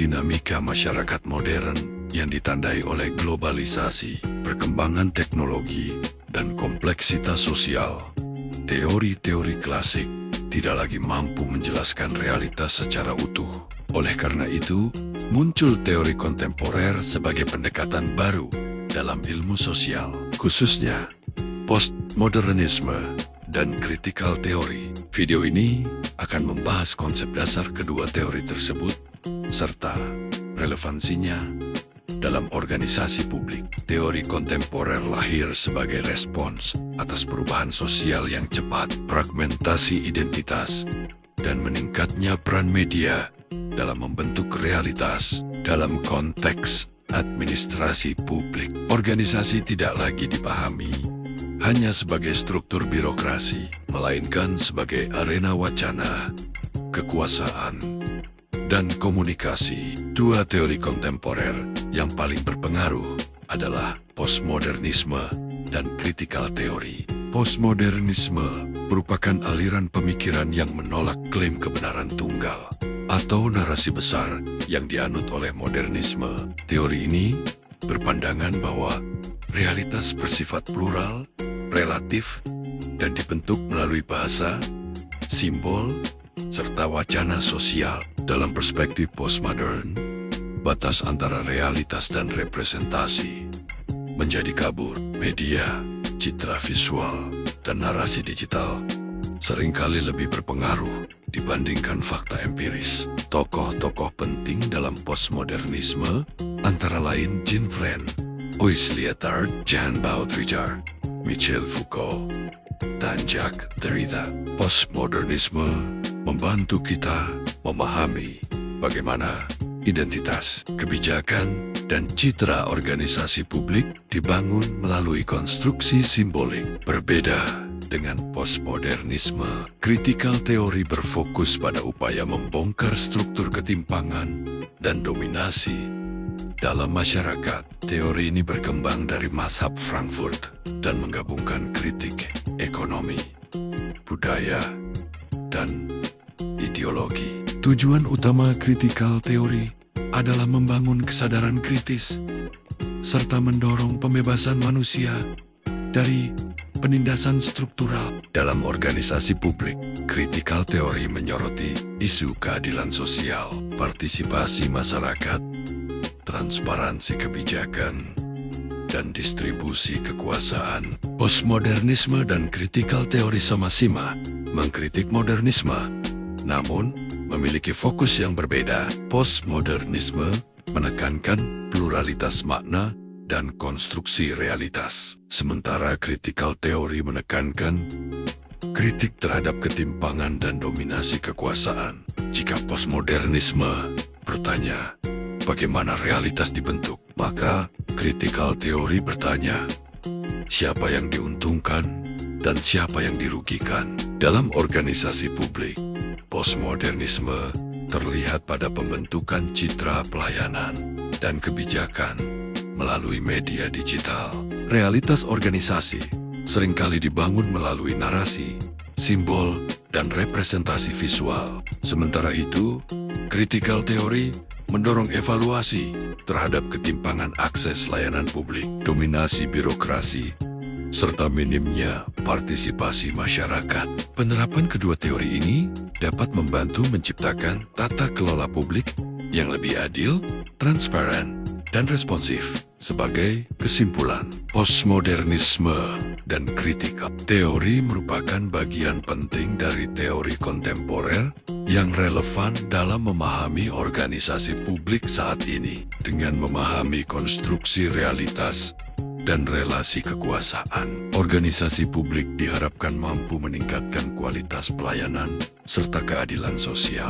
dinamika masyarakat modern yang ditandai oleh globalisasi, perkembangan teknologi, dan kompleksitas sosial, teori-teori klasik tidak lagi mampu menjelaskan realitas secara utuh. Oleh karena itu, muncul teori kontemporer sebagai pendekatan baru dalam ilmu sosial, khususnya postmodernisme dan critical theory. Video ini akan membahas konsep dasar kedua teori tersebut serta relevansinya dalam organisasi publik. Teori kontemporer lahir sebagai respons atas perubahan sosial yang cepat, fragmentasi identitas, dan meningkatnya peran media dalam membentuk realitas. Dalam konteks administrasi publik, organisasi tidak lagi dipahami hanya sebagai struktur birokrasi, melainkan sebagai arena wacana, kekuasaan, dan komunikasi. Dua teori kontemporer yang paling berpengaruh adalah postmodernisme dan critical theory. Postmodernisme merupakan aliran pemikiran yang menolak klaim kebenaran tunggal atau narasi besar yang dianut oleh modernisme. Teori ini berpandangan bahwa realitas bersifat plural, relatif, dan dibentuk melalui bahasa, simbol, serta wacana sosial. Dalam perspektif postmodern, batas antara realitas dan representasi menjadi kabur. Media, citra visual, dan narasi digital seringkali lebih berpengaruh dibandingkan fakta empiris. Tokoh-tokoh penting dalam postmodernisme antara lain Jean Freind, Gilles Lyotard, Jean Baudrillard, Michel Foucault, dan Jacques Derrida. Postmodernisme membantu kita memahami bagaimana identitas, kebijakan, dan citra organisasi publik dibangun melalui konstruksi simbolik. Berbeda dengan postmodernisme, critical theory berfokus pada upaya membongkar struktur ketimpangan dan dominasi dalam masyarakat. Teori ini berkembang dari mazhab Frankfurt dan menggabungkan kritik ekonomi, budaya, dan ideologi. Tujuan utama critical theory adalah membangun kesadaran kritis serta mendorong pembebasan manusia dari penindasan struktural. Dalam organisasi publik, critical theory menyoroti isu keadilan sosial, partisipasi masyarakat, transparansi kebijakan, dan distribusi kekuasaan. Postmodernisme dan critical theory sama-sama mengkritik modernisme, namun memiliki fokus yang berbeda. Postmodernisme menekankan pluralitas makna dan konstruksi realitas, sementara critical theory menekankan kritik terhadap ketimpangan dan dominasi kekuasaan. Jika postmodernisme bertanya bagaimana realitas dibentuk, maka critical theory bertanya siapa yang diuntungkan dan siapa yang dirugikan. Dalam organisasi publik, postmodernisme terlihat pada pembentukan citra pelayanan dan kebijakan melalui media digital. Realitas organisasi seringkali dibangun melalui narasi, simbol, dan representasi visual. Sementara itu, critical theory mendorong evaluasi terhadap ketimpangan akses layanan publik, dominasi birokrasi, serta minimnya partisipasi masyarakat. Penerapan kedua teori ini dapat membantu menciptakan tata kelola publik yang lebih adil, transparan, dan responsif. Sebagai kesimpulan, postmodernisme dan critical theory merupakan bagian penting dari teori kontemporer yang relevan dalam memahami organisasi publik saat ini. Dengan memahami konstruksi realitas dan relasi kekuasaan, organisasi publik diharapkan mampu meningkatkan kualitas pelayanan serta keadilan sosial.